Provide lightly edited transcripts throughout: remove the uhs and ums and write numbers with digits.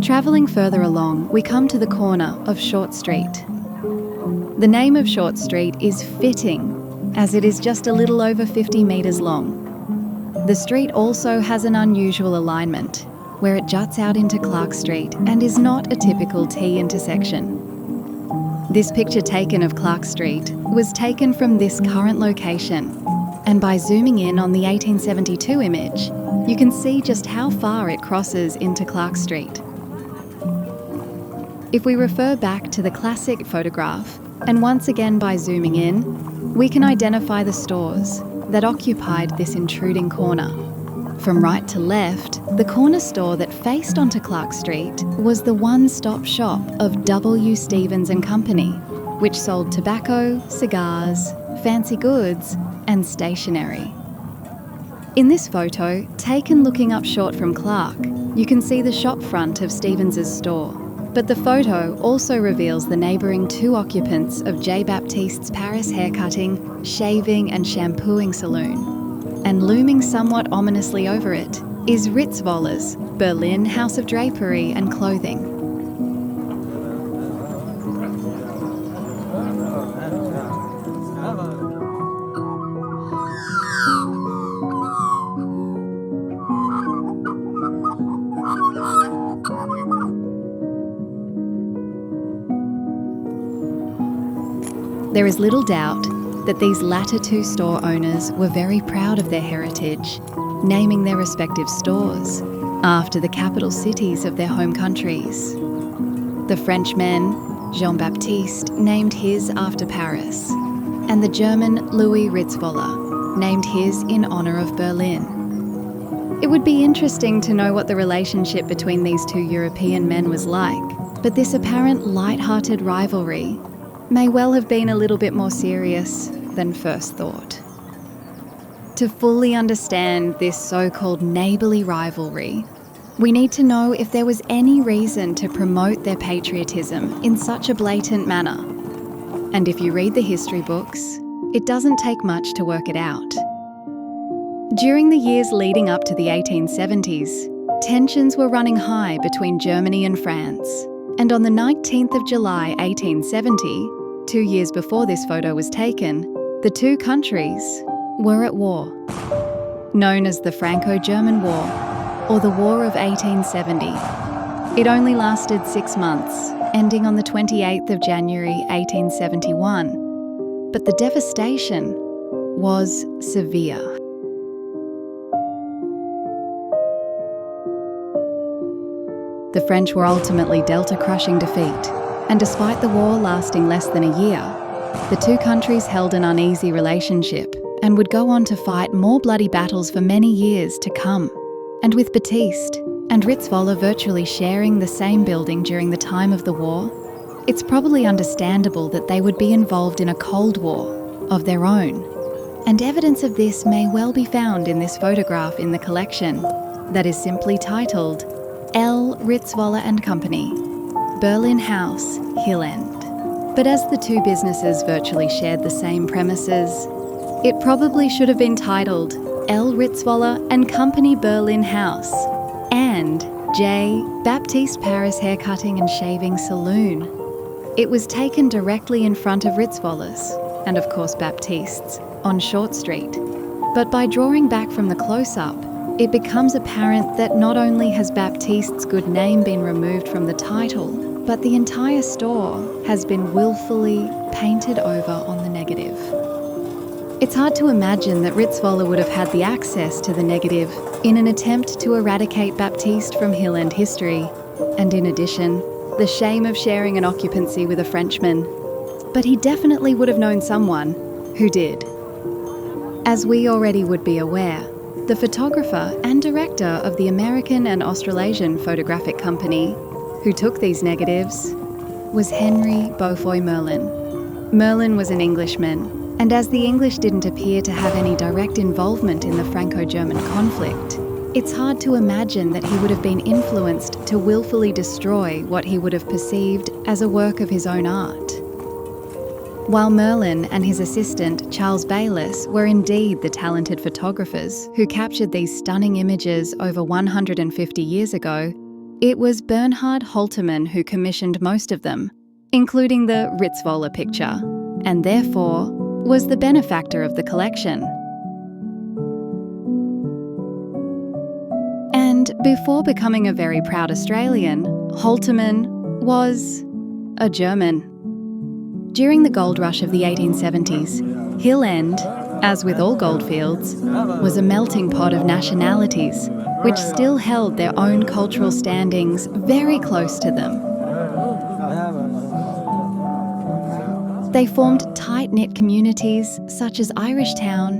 Travelling further along, we come to the corner of Short Street. The name of Short Street is fitting, as it is just a little over 50 metres long. The street also has an unusual alignment, where it juts out into Clark Street and is not a typical T intersection. This picture taken of Clark Street was taken from this current location, and by zooming in on the 1872 image, you can see just how far it crosses into Clark Street. If we refer back to the classic photograph, and once again by zooming in, we can identify the stores that occupied this intruding corner. From right to left, the corner store that faced onto Clark Street was the one-stop shop of W. Stevens and Company, which sold tobacco, cigars, fancy goods, and stationery. In this photo, taken looking up short from Clark, you can see the shop front of Stevens's store, but the photo also reveals the neighbouring two occupants of J. Baptiste's Paris haircutting, shaving and shampooing saloon. And looming somewhat ominously over it is Ritzwoller's Berlin House of Drapery and Clothing. There is little doubt that these latter two store owners were very proud of their heritage, naming their respective stores after the capital cities of their home countries. The Frenchman, Jean-Baptiste, named his after Paris, and the German Louis Ritzwoller named his in honour of Berlin. It would be interesting to know what the relationship between these two European men was like, but this apparent light-hearted rivalry may well have been a little bit more serious than first thought. To fully understand this so-called neighbourly rivalry, we need to know if there was any reason to promote their patriotism in such a blatant manner. And if you read the history books, it doesn't take much to work it out. During the years leading up to the 1870s, tensions were running high between Germany and France, and on the 19th of July 1870, 2 years before this photo was taken, the two countries were at war. Known as the Franco-German War, or the War of 1870. It only lasted 6 months, ending on the 28th of January 1871. But the devastation was severe. The French were ultimately dealt a crushing defeat, and despite the war lasting less than a year, the two countries held an uneasy relationship and would go on to fight more bloody battles for many years to come. And with Baptiste and Ritzwoller virtually sharing the same building during the time of the war, it's probably understandable that they would be involved in a Cold War of their own. And evidence of this may well be found in this photograph in the collection that is simply titled L. Ritzwoller and Company, Berlin House, Hill End. But as the two businesses virtually shared the same premises, it probably should have been titled L. Ritzwoller and Company Berlin House and J. Baptiste Paris Haircutting and Shaving Saloon. It was taken directly in front of Ritzwoller's, and of course Baptiste's, on Short Street. But by drawing back from the close-up, it becomes apparent that not only has Baptiste's good name been removed from the title, but the entire store has been willfully painted over on the negative. It's hard to imagine that Ritzwoller would have had the access to the negative in an attempt to eradicate Baptiste from Hill End history, and in addition, the shame of sharing an occupancy with a Frenchman. But he definitely would have known someone who did. As we already would be aware, the photographer and director of the American and Australasian Photographic Company who took these negatives was Henry Beaufoy Merlin. Merlin was an Englishman, and as the English didn't appear to have any direct involvement in the Franco-German conflict, it's hard to imagine that he would have been influenced to willfully destroy what he would have perceived as a work of his own art. While Merlin and his assistant, Charles Bayliss, were indeed the talented photographers who captured these stunning images over 150 years ago, It was Bernhard Holtermann who commissioned most of them, including the Ritzwoller picture, and therefore was the benefactor of the collection. And before becoming a very proud Australian, Holtermann was a German. During the gold rush of the 1870s, Hill End, as with all goldfields, was a melting pot of nationalities, which still held their own cultural standings very close to them. They formed tight-knit communities such as Irish Town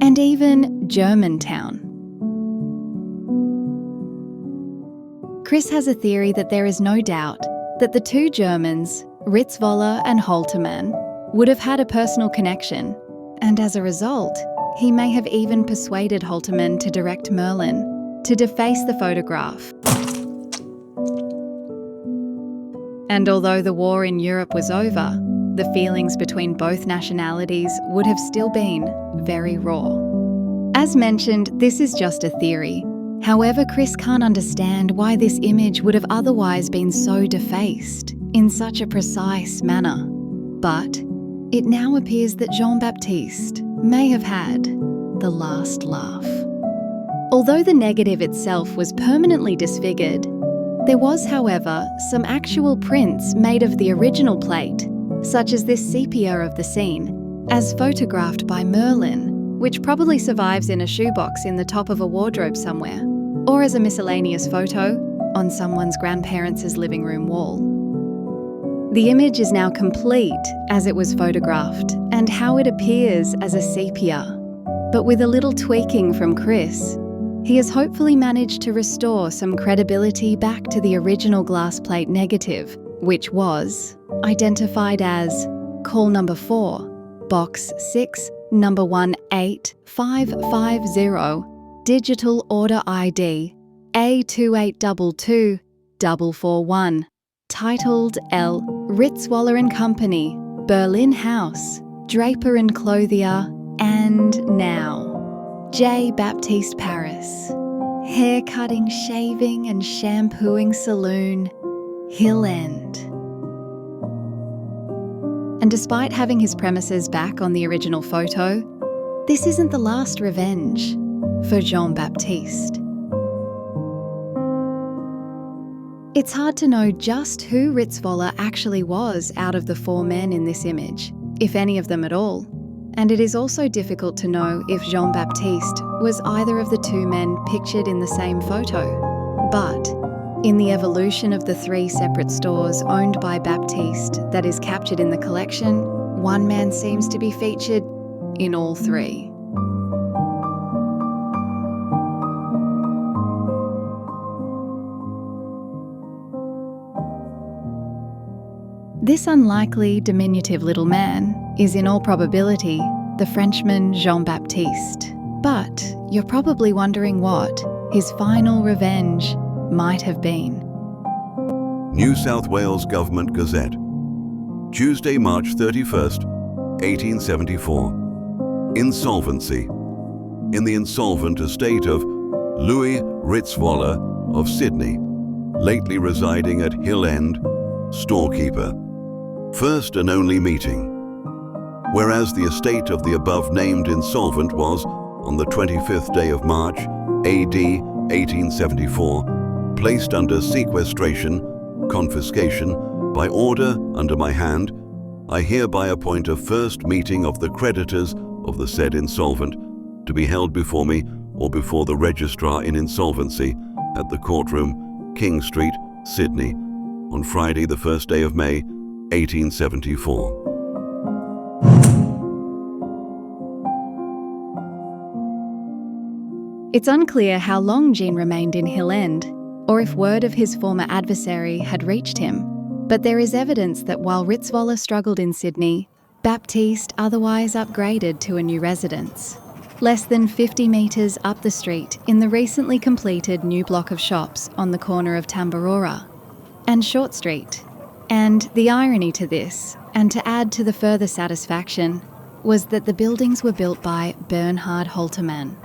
and even Germantown. Chris has a theory that there is no doubt that the two Germans, Ritzwoller and Holtermann, would have had a personal connection, and as a result, he may have even persuaded Holtermann to direct Merlin to deface the photograph. And although the war in Europe was over, the feelings between both nationalities would have still been very raw. As mentioned, this is just a theory. However, Chris can't understand why this image would have otherwise been so defaced in such a precise manner. But it now appears that Jean-Baptiste may have had the last laugh. Although the negative itself was permanently disfigured, there was, however, some actual prints made of the original plate, such as this sepia of the scene, as photographed by Merlin, which probably survives in a shoebox in the top of a wardrobe somewhere, or as a miscellaneous photo on someone's grandparents' living room wall. The image is now complete as it was photographed and how it appears as a sepia. But with a little tweaking from Chris, he has hopefully managed to restore some credibility back to the original glass plate negative, which was identified as call number 4, box 6, number 18550, digital order ID A2822441, titled L. Ritzwoller and Company, Berlin House, Draper and Clothier, and now J. Baptiste Paris, hair cutting, shaving and shampooing saloon, Hill End. And despite having his premises back on the original photo, this isn't the last revenge for Jean-Baptiste. It's hard to know just who Ritzwoller actually was out of the 4 men in this image, if any of them at all. And it is also difficult to know if Jean-Baptiste was either of the 2 men pictured in the same photo. But in the evolution of the 3 separate stores owned by Baptiste that is captured in the collection, one man seems to be featured in all 3. This unlikely, diminutive little man is in all probability the Frenchman Jean-Baptiste. But you're probably wondering what his final revenge might have been. New South Wales Government Gazette, Tuesday, March 31st, 1874. Insolvency. In the insolvent estate of Louis Ritzwoller of Sydney, lately residing at Hill End, storekeeper. First and only meeting. Whereas the estate of the above-named insolvent was, on the 25th day of March, AD 1874, placed under sequestration, confiscation, by order under my hand, I hereby appoint a first meeting of the creditors of the said insolvent to be held before me or before the Registrar in Insolvency at the courtroom, King Street, Sydney, on Friday the 1st day of May, 1874. It's unclear how long Jean remained in Hill End, or if word of his former adversary had reached him, but there is evidence that while Ritzwoller struggled in Sydney, Baptiste otherwise upgraded to a new residence, less than 50 metres up the street in the recently completed new block of shops on the corner of Tambaroora and Short Street. And the irony to this, and to add to the further satisfaction, was that the buildings were built by Bernhard Holtermann.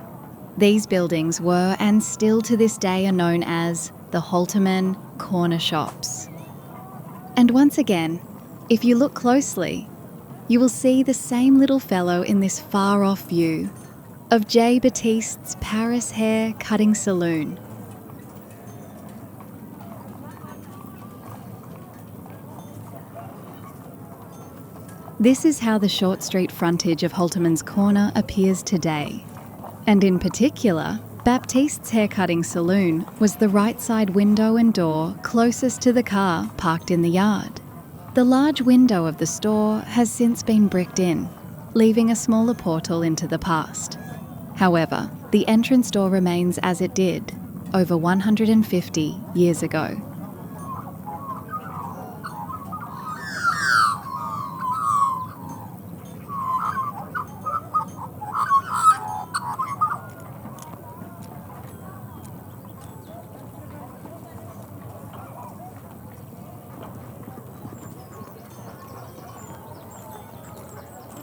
These buildings were, and still to this day are known as, the Holtermann corner shops. And once again, if you look closely, you will see the same little fellow in this far-off view of J. Baptiste's Paris hair cutting saloon. This is how the short street frontage of Holtermann's Corner appears today. And in particular, Baptiste's haircutting saloon was the right side window and door closest to the car parked in the yard. The large window of the store has since been bricked in, leaving a smaller portal into the past. However, the entrance door remains as it did over 150 years ago.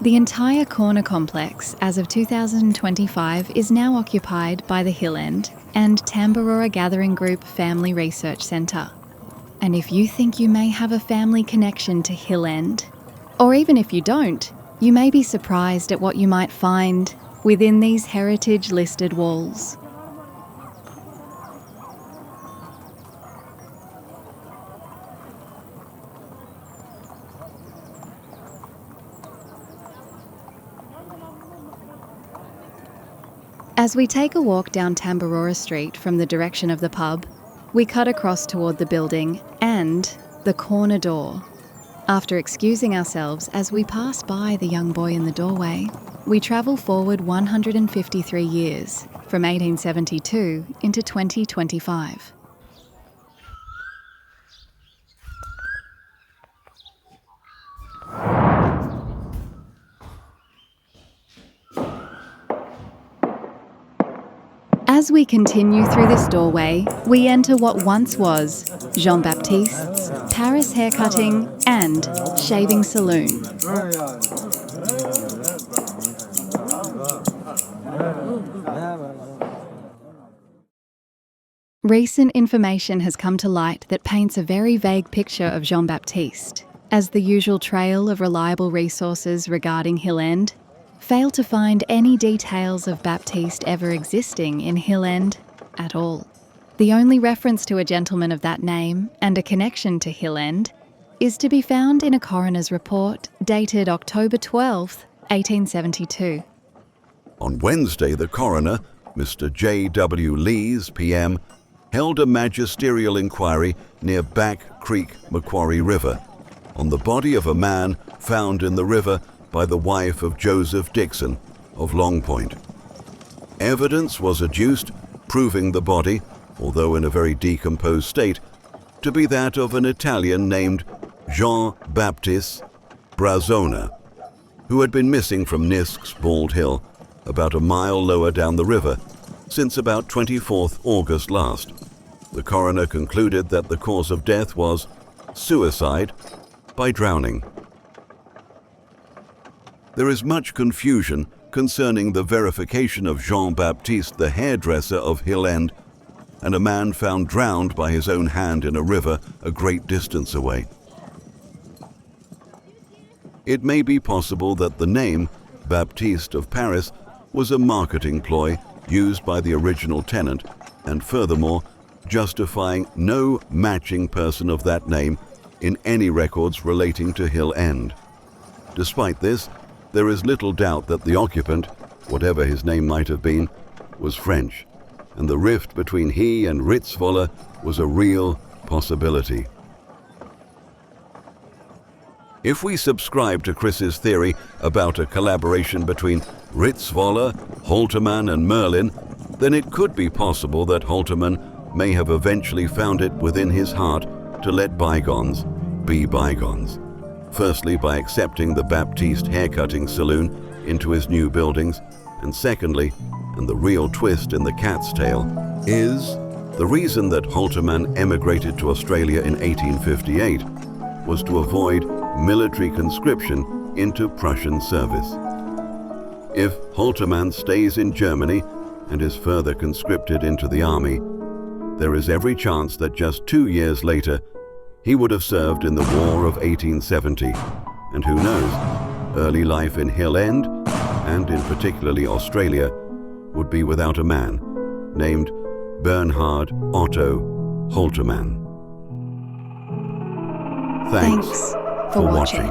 The entire corner complex, as of 2025, is now occupied by the Hill End and Tambaroora Gathering Group Family Research Centre. And if you think you may have a family connection to Hill End, or even if you don't, you may be surprised at what you might find within these heritage-listed walls. As we take a walk down Tambaroora Street from the direction of the pub, we cut across toward the building and the corner door. After excusing ourselves as we pass by the young boy in the doorway, we travel forward 153 years, from 1872 into 2025. As we continue through this doorway, we enter what once was Jean Baptiste's Paris haircutting and shaving saloon. Recent information has come to light that paints a very vague picture of Jean Baptiste, as the usual trail of reliable resources regarding Hill End fail to find any details of Baptiste ever existing in Hill End at all. The only reference to a gentleman of that name and a connection to Hill End is to be found in a coroner's report dated October 12, 1872. On Wednesday, the coroner, Mr. J.W. Lees, PM, held a magisterial inquiry near Back Creek, Macquarie River, on the body of a man found in the river by the wife of Joseph Dixon of Long Point. Evidence was adduced proving the body, although in a very decomposed state, to be that of an Italian named Jean Baptiste Brazzona, who had been missing from Nisk's Bald Hill, about a mile lower down the river, since about 24th August last. The coroner concluded that the cause of death was suicide by drowning. There is much confusion concerning the verification of Jean-Baptiste, the hairdresser of Hill End, and a man found drowned by his own hand in a river a great distance away. It may be possible that the name Baptiste of Paris was a marketing ploy used by the original tenant, and furthermore, justifying no matching person of that name in any records relating to Hill End. Despite this, there is little doubt that the occupant, whatever his name might have been, was French, and the rift between he and Ritzvoller was a real possibility. If we subscribe to Chris's theory about a collaboration between Ritzvoller, Holtermann and Merlin, then it could be possible that Holtermann may have eventually found it within his heart to let bygones be bygones. Firstly, by accepting the Baptiste haircutting saloon into his new buildings, and secondly, and the real twist in the cat's tail, is the reason that Holtermann emigrated to Australia in 1858 was to avoid military conscription into Prussian service. If Holtermann stays in Germany, and is further conscripted into the army, there is every chance that just 2 years later he would have served in the War of 1870, and who knows, early life in Hill End, and in particularly Australia, would be without a man named Bernhard Otto Holtermann. Thanks for watching.